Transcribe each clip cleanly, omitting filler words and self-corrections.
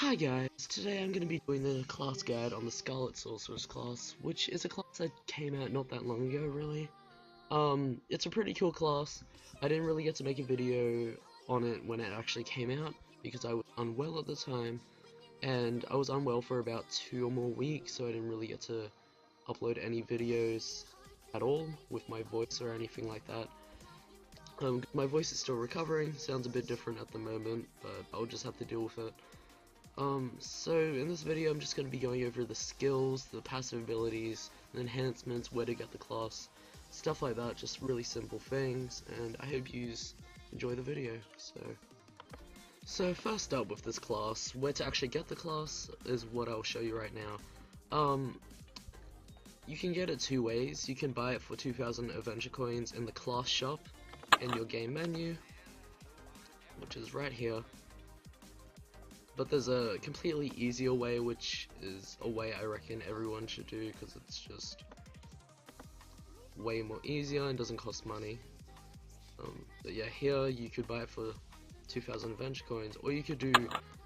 Hi guys, today I'm going to be doing the class guide on the Scarlet Sorceress Class, which is a class that came out not that long ago, really. It's a pretty cool class. I didn't really get to make a video on it when it actually came out, because I was unwell at the time, and I was unwell for about 2 or more weeks, so I didn't really get to upload any videos at all with my voice or anything like that. My voice is still recovering, sounds a bit different at the moment, but I'll just have to deal with it. So in this video I'm just going to be going over the skills, the passive abilities, the enhancements, where to get the class, stuff like that, just really simple things, and I hope you enjoy the video. So first up with this class, where to actually get the class is what I'll show you right now. You can get it two ways. You can buy it for 2,000 adventure coins in the class shop in your game menu, which is right here. But there's a completely easier way, which is a way I reckon everyone should do, because it's just way more easier and doesn't cost money. But yeah, here you could buy it for 2,000 adventure coins, or you could do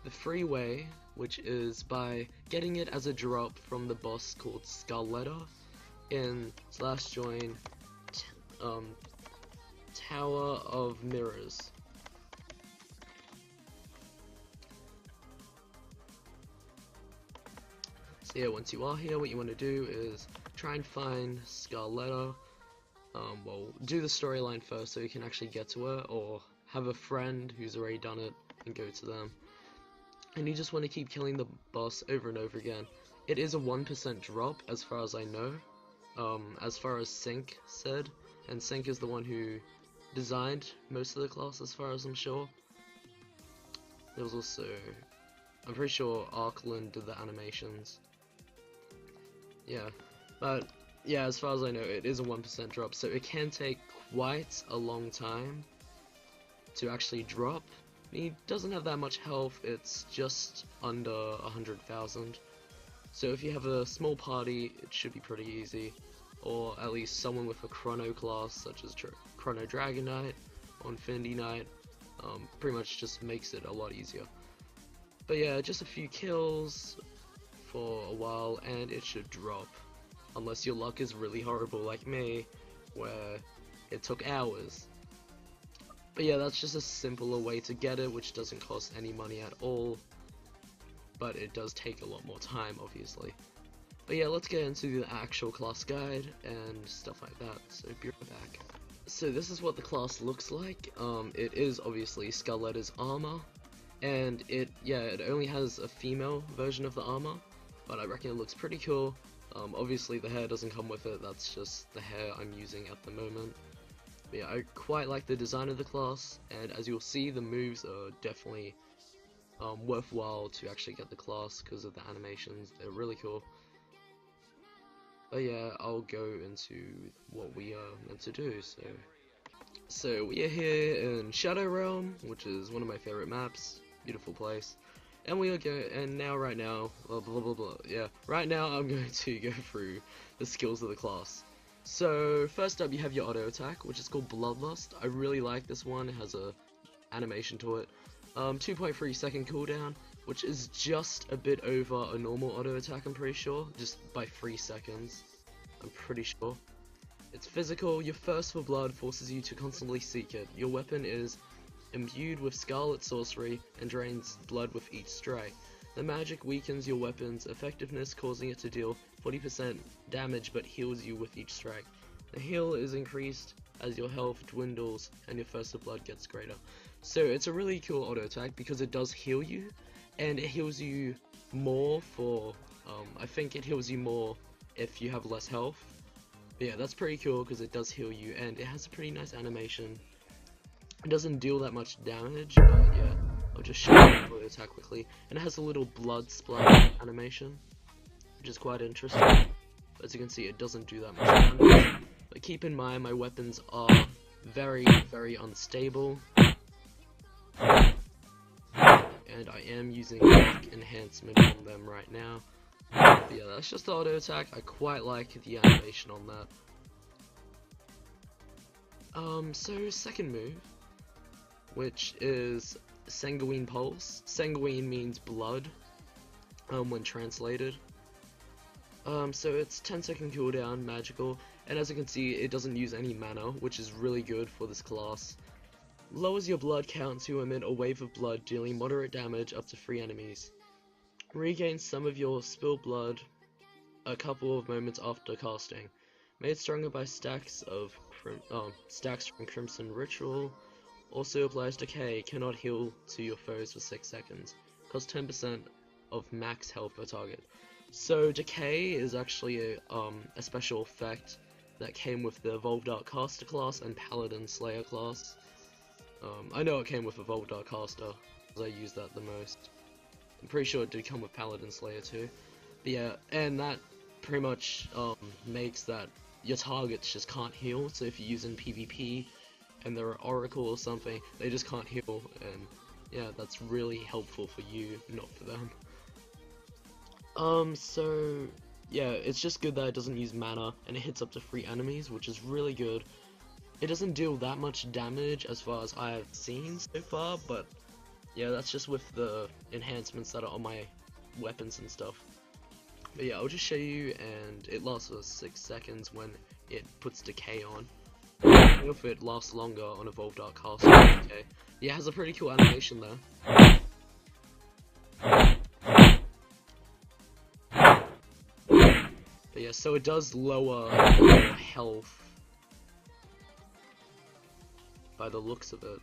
the free way, which is by getting it as a drop from the boss called Scarlet in /join Tower of Mirrors. So yeah, once you are here, what you want to do is try and find Scarlet. Well, do the storyline first so you can actually get to her, or have a friend who's already done it and go to them. And you just want to keep killing the boss over and over again. It is a 1% drop as far as I know, as far as Sync said, and Sync is the one who designed most of the class as far as I'm sure. There was also, I'm pretty sure Arklin did the animations. Yeah, but yeah, as far as I know, it is a 1% drop, so it can take quite a long time to actually drop. He doesn't have that much health, it's just under 100,000. So if you have a small party, it should be pretty easy, or at least someone with a Chrono class, such as Chrono Dragon Knight or Infinity Knight, pretty much just makes it a lot easier. But yeah, just a few kills for a while and it should drop, unless your luck is really horrible like me, where it took hours. But yeah, that's just a simpler way to get it, which doesn't cost any money at all, but it does take a lot more time, obviously. But yeah, let's get into the actual class guide and stuff like that, so be right back. So this is what the class looks like. It is obviously Scarlet's armor, and it only has a female version of the armor, but I reckon it looks pretty cool. Obviously the hair doesn't come with it, that's just the hair I'm using at the moment. But yeah, I quite like the design of the class, and as you'll see, the moves are definitely worthwhile to actually get the class because of the animations. They're really cool. But yeah, I'll go into what we are meant to do. So we are here in Shadow Realm, which is one of my favorite maps. Beautiful place. And right now, blah blah blah blah. Yeah, right now I'm going to go through the skills of the class. So first up, you have your auto attack, which is called Bloodlust. I really like this one. It has a animation to it. 2.3 second cooldown, which is just a bit over a normal auto attack. I'm pretty sure, just by 3 seconds. I'm pretty sure. It's physical. Your thirst for blood forces you to constantly seek it. Your weapon is imbued with Scarlet Sorcery and drains blood with each strike. The magic weakens your weapon's effectiveness, causing it to deal 40% damage but heals you with each strike. The heal is increased as your health dwindles and your thirst of blood gets greater. So it's a really cool auto attack because it does heal you, and it heals you more for, I think it heals you more if you have less health. But yeah, that's pretty cool because it does heal you, and it has a pretty nice animation. It doesn't deal that much damage, but yeah, I'll just show you the attack quickly. And it has a little blood splash animation, which is quite interesting. But as you can see, it doesn't do that much damage. But keep in mind, my weapons are very, very unstable. And I am using luck enhancement on them right now. But yeah, that's just the auto attack. I quite like the animation on that. So second move, which is Sanguine Pulse. Sanguine means blood, when translated. So it's 10-second cooldown, magical, and as you can see, it doesn't use any mana, which is really good for this class. Lowers your blood count to emit a wave of blood, dealing moderate damage up to 3 enemies. Regains some of your spilled blood a couple of moments after casting. Made stronger by stacks from Crimson Ritual. Also applies Decay, cannot heal to your foes for 6 seconds. Costs 10% of max health per target. So Decay is actually a special effect that came with the Evolved Darkcaster class and Paladin Slayer class. I know it came with Evolved Darkcaster, because I use that the most. I'm pretty sure it did come with Paladin Slayer too. But yeah, and that pretty much makes that your targets just can't heal, so if you're using PvP and they're Oracle or something, they just can't heal, and yeah, that's really helpful for you, not for them. So yeah, it's just good that it doesn't use mana, and it hits up to 3 enemies, which is really good. It doesn't deal that much damage as far as I have seen so far, but yeah, that's just with the enhancements that are on my weapons and stuff. But yeah, I'll just show you, and it lasts for 6 seconds when it puts Decay on. If it lasts longer on Evolved Darkcaster, okay. Yeah, it has a pretty cool animation there. But yeah, so it does lower your health by the looks of it.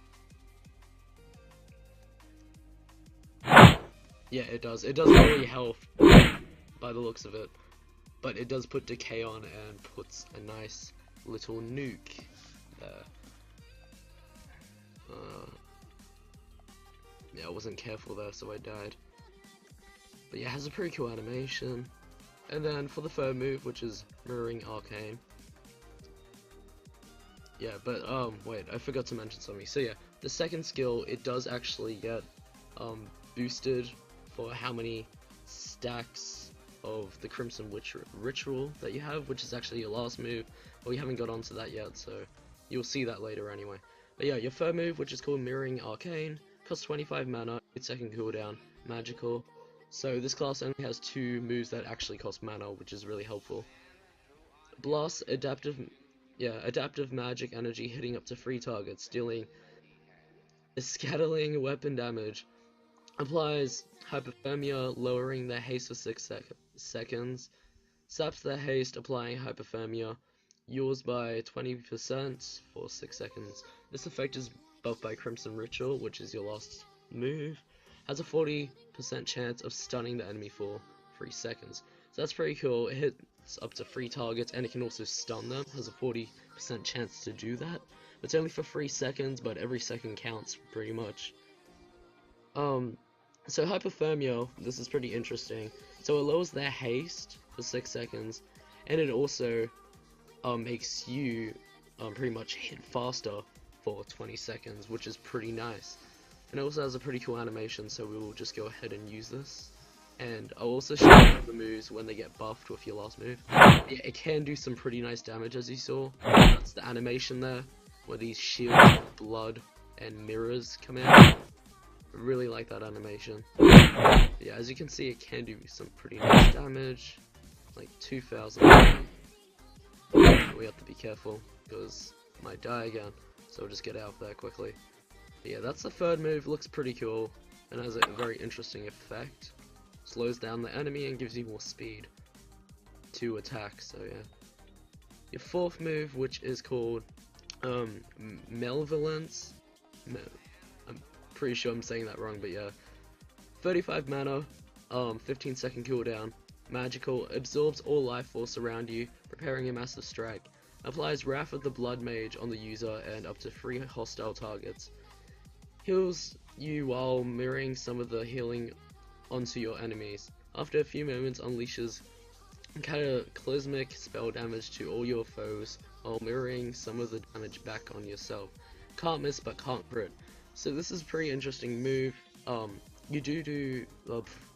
Yeah, it does. It does lower your health by the looks of it, but it does put Decay on and puts a nice little nuke there. Yeah, I wasn't careful there, so I died. But yeah, it has a pretty cool animation. And then for the third move, which is Mirroring Arcane. Yeah, but wait, I forgot to mention something. So yeah, the second skill, it does actually get boosted for how many stacks of the Crimson Ritual that you have, which is actually your last move. But we haven't got onto that yet, so you'll see that later anyway. But yeah, your third move, which is called Mirroring Arcane, costs 25 mana, 8-second cooldown, magical. So this class only has 2 moves that actually cost mana, which is really helpful. Blast, adaptive magic energy hitting up to 3 targets, dealing scattering weapon damage. Applies hypothermia, lowering their haste for 6 seconds. Saps their haste, applying hypothermia. Yours by 20% for 6 seconds. This effect is buffed by Crimson Ritual, which is your last move. Has a 40% chance of stunning the enemy for 3 seconds. So that's pretty cool. It hits up to 3 targets, and it can also stun them. Has a 40% chance to do that. It's only for 3 seconds, but every second counts pretty much. So hypothermia, this is pretty interesting. So it lowers their haste for 6 seconds, and it also makes you pretty much hit faster for 20 seconds, which is pretty nice. And it also has a pretty cool animation, so we will just go ahead and use this. And I'll also show you the moves when they get buffed with your last move. Yeah, it can do some pretty nice damage, as you saw. That's the animation there, where these shields, blood, and mirrors come out. I really like that animation. Yeah, as you can see, it can do some pretty nice damage, like 2,000. We have to be careful, because I might die again, so we'll just get out of there quickly. But yeah, that's the third move. Looks pretty cool, and has a very interesting effect. Slows down the enemy and gives you more speed to attack, so yeah. Your fourth move, which is called Malevolence. I'm pretty sure I'm saying that wrong, but yeah. 35 mana, 15-second cooldown, magical, absorbs all life force around you, preparing a massive strike. Applies Wrath of the Blood Mage on the user and up to 3 hostile targets. Heals you while mirroring some of the healing onto your enemies. After a few moments, unleashes cataclysmic spell damage to all your foes while mirroring some of the damage back on yourself. Can't miss but can't crit. So this is a pretty interesting move.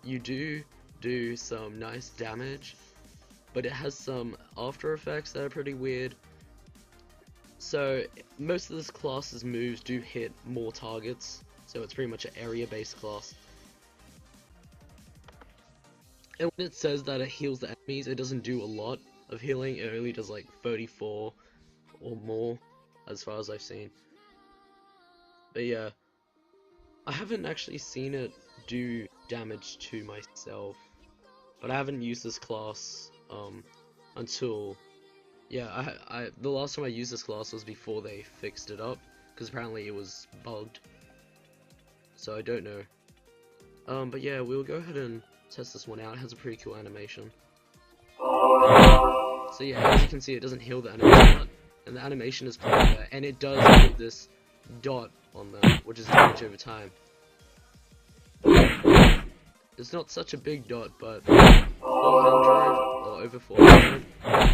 You do some nice damage, but it has some after effects that are pretty weird. So most of this class's moves do hit more targets, so it's pretty much an area-based class. And when it says that it heals the enemies, it doesn't do a lot of healing. It only does like 34 or more, as far as I've seen. But yeah, I haven't actually seen it do damage to myself, but I haven't used this class until, yeah, the last time I used this class was before they fixed it up, because apparently it was bugged, so I don't know. But yeah, we'll go ahead and test this one out. It has a pretty cool animation. So yeah, as you can see, it doesn't heal the enemy, and the animation is playing there, and it does put this dot on them, which is damage over time. It's not such a big dot, but 400 or over 400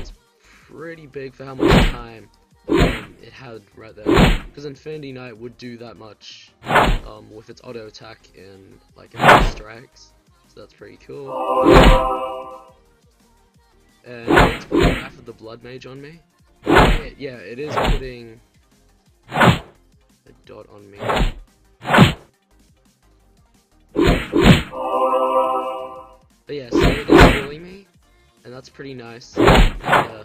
is pretty big for how much time it had right there. Because Infinity Knight would do that much with its auto attack in like strikes, so that's pretty cool. And it's putting half of the Blood Mage on me. Yeah, it is putting a dot on me. But yeah, so it is healing me, and that's pretty nice. Yeah,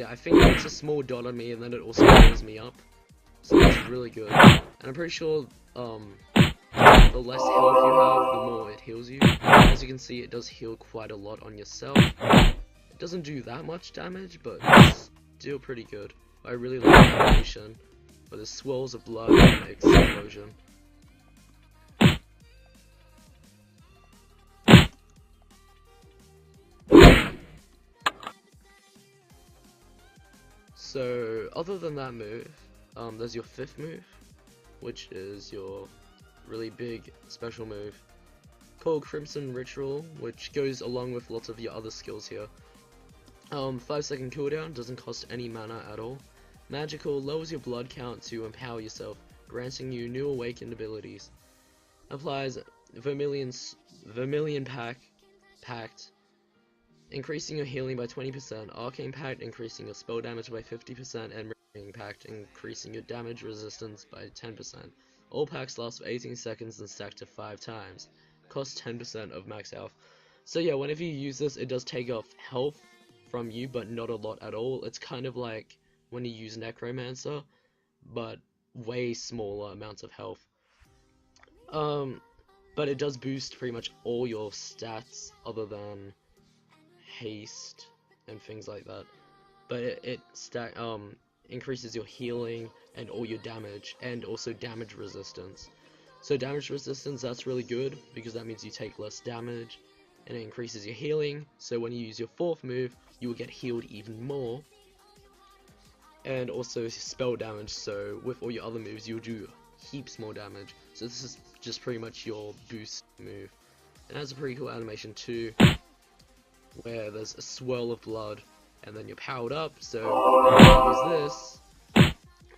I think it's a small dot on me, and then it also heals me up, so that's really good. And I'm pretty sure the less health you have, the more it heals you. As you can see, it does heal quite a lot on yourself. It doesn't do that much damage, but it's still pretty good. I really like the animation, where the swirls of blood and the explosion. So, other than that move, there's your 5th move, which is your really big special move called Crimson Ritual, which goes along with lots of your other skills here. 5-second cooldown, doesn't cost any mana at all. Magical, lowers your blood count to empower yourself, granting you new awakened abilities. Applies Vermilion Pact, increasing your healing by 20%, Arcane Pact increasing your spell damage by 50%, and Ring Pact increasing your damage resistance by 10%. All packs last for 18 seconds and stack to 5 times. Cost 10% of max health. So yeah, whenever you use this, it does take off health from you, but not a lot at all. It's kind of like when you use Necromancer, but way smaller amounts of health. But it does boost pretty much all your stats other than haste and things like that, but it increases your healing and all your damage, and also damage resistance. So damage resistance, that's really good because that means you take less damage, and it increases your healing, so when you use your 4th move you will get healed even more, and also spell damage, so with all your other moves you'll do heaps more damage. So this is just pretty much your boost move. It has a pretty cool animation too, where there's a swirl of blood, and then you're powered up, so you use this.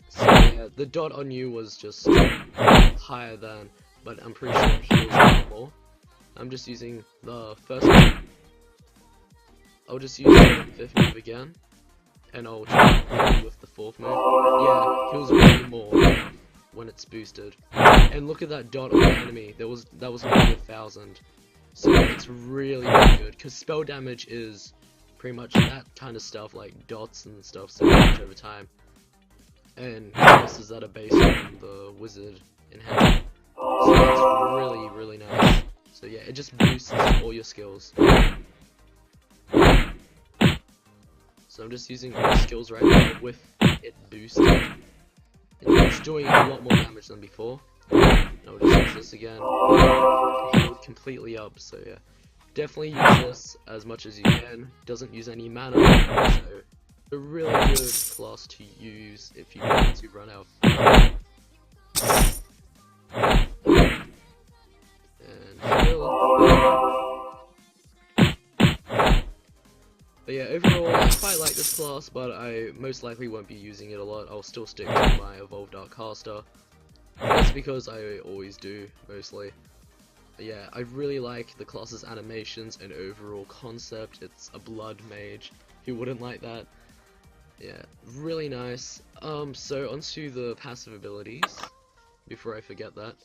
So yeah, the dot on you was just higher than, but I'm pretty sure it heals a lot more. I'm just using the 1st move. I'll just use the 5th move again, and I'll try with the 4th move. Yeah, heals way more when it's boosted. And look at that dot on the enemy, that was maybe 1,000. So it's really good, because spell damage is pretty much that kind of stuff, like dots and stuff, so much over time. And classes that are based on the wizard in hand. So that's really, really nice. So yeah, it just boosts all your skills. So I'm just using all the skills right now with it boosted. And it's doing a lot more damage than before. I'll just use this again. Healed completely up, so yeah. Definitely use this as much as you can. Doesn't use any mana, so a really good class to use if you want to run out. And heal. But yeah, overall, I quite like this class, but I most likely won't be using it a lot. I'll still stick to my Evolved Artcaster. That's because I always do, mostly. But yeah, I really like the class's animations and overall concept. It's a blood mage. Who wouldn't like that? Yeah, really nice. So onto the passive abilities, before I forget that.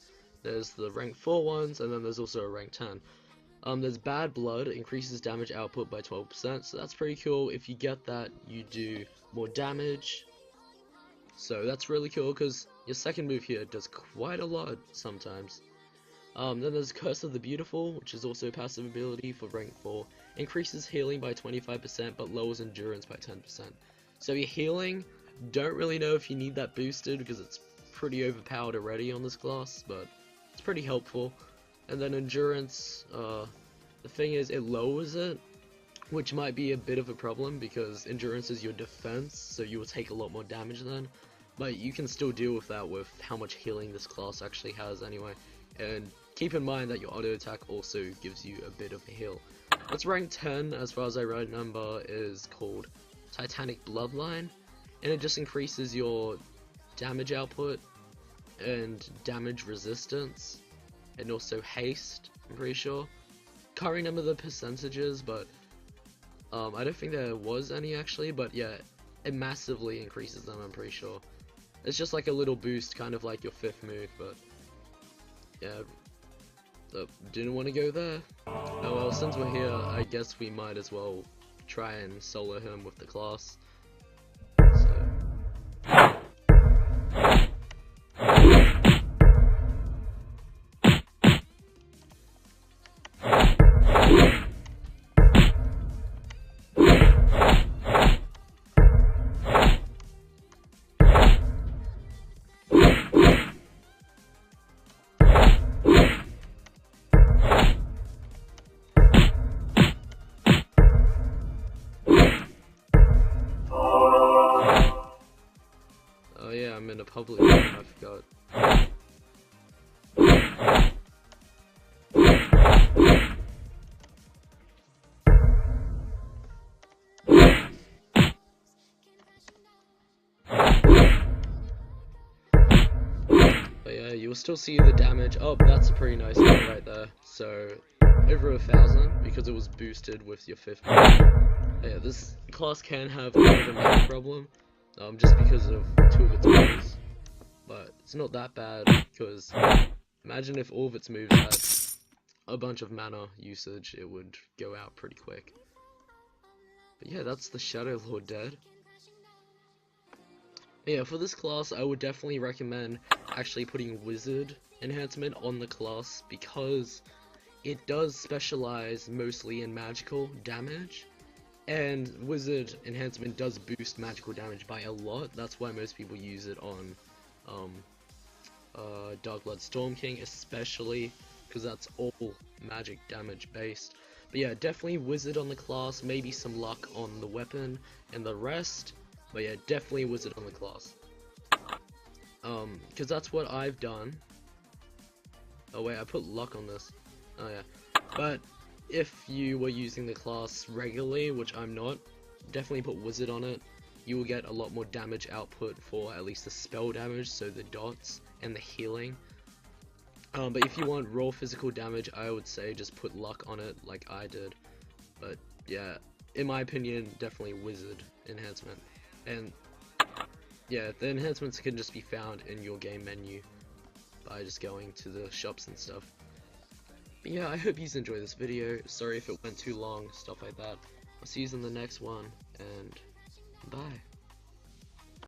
There's the rank 4 ones, and then there's also a rank 10. There's Bad Blood, increases damage output by 12%, so that's pretty cool. If you get that, you do more damage. So that's really cool because your second move here does quite a lot sometimes. Then there's Curse of the Beautiful, which is also a passive ability for rank 4. Increases healing by 25%, but lowers endurance by 10%. So your healing, don't really know if you need that boosted because it's pretty overpowered already on this class, but it's pretty helpful. And then endurance, the thing is it lowers it, which might be a bit of a problem because endurance is your defense, so you will take a lot more damage then. But you can still deal with that with how much healing this class actually has anyway. And keep in mind that your auto attack also gives you a bit of a heal. Its rank 10, as far as I remember, is called Titanic Bloodline, and it just increases your damage output and damage resistance, and also haste, I'm pretty sure. Can't remember the percentages, but I don't think there was any actually, but yeah, it massively increases them, I'm pretty sure. It's just like a little boost, kind of like your 5th move, but yeah, didn't want to go there. Oh well, since we're here, I guess we might as well try and solo him with the class. Oh yeah, I'm in a public room, I forgot. But yeah, you'll still see the damage. Oh, that's a pretty nice hit right there. So, over 1,000, because it was boosted with your 5th move. Yeah, this class can have a bit of a mana problem, just because of 2 of its moves. But it's not that bad, because imagine if all of its moves had a bunch of mana usage, it would go out pretty quick. But yeah, that's the Shadow Lord dead. Yeah, for this class, I would definitely recommend actually putting Wizard enhancement on the class, because it does specialize mostly in magical damage, and Wizard enhancement does boost magical damage by a lot. That's why most people use it on Darkblood Storm King, especially because that's all magic damage based. But yeah, definitely Wizard on the class, maybe some luck on the weapon and the rest, but yeah, definitely Wizard on the class. Because that's what I've done. Oh wait, I put luck on this. Oh yeah. But if you were using the class regularly, which I'm not, definitely put Wizard on it. You will get a lot more damage output for at least the spell damage, so the dots and the healing. But if you want raw physical damage, I would say just put luck on it like I did. But yeah, in my opinion, definitely Wizard enhancement. And yeah, the enhancements can just be found in your game menu by just going to the shops and stuff. But yeah, I hope you enjoyed this video. Sorry if it went too long, stuff like that. I'll see you in the next one, and bye.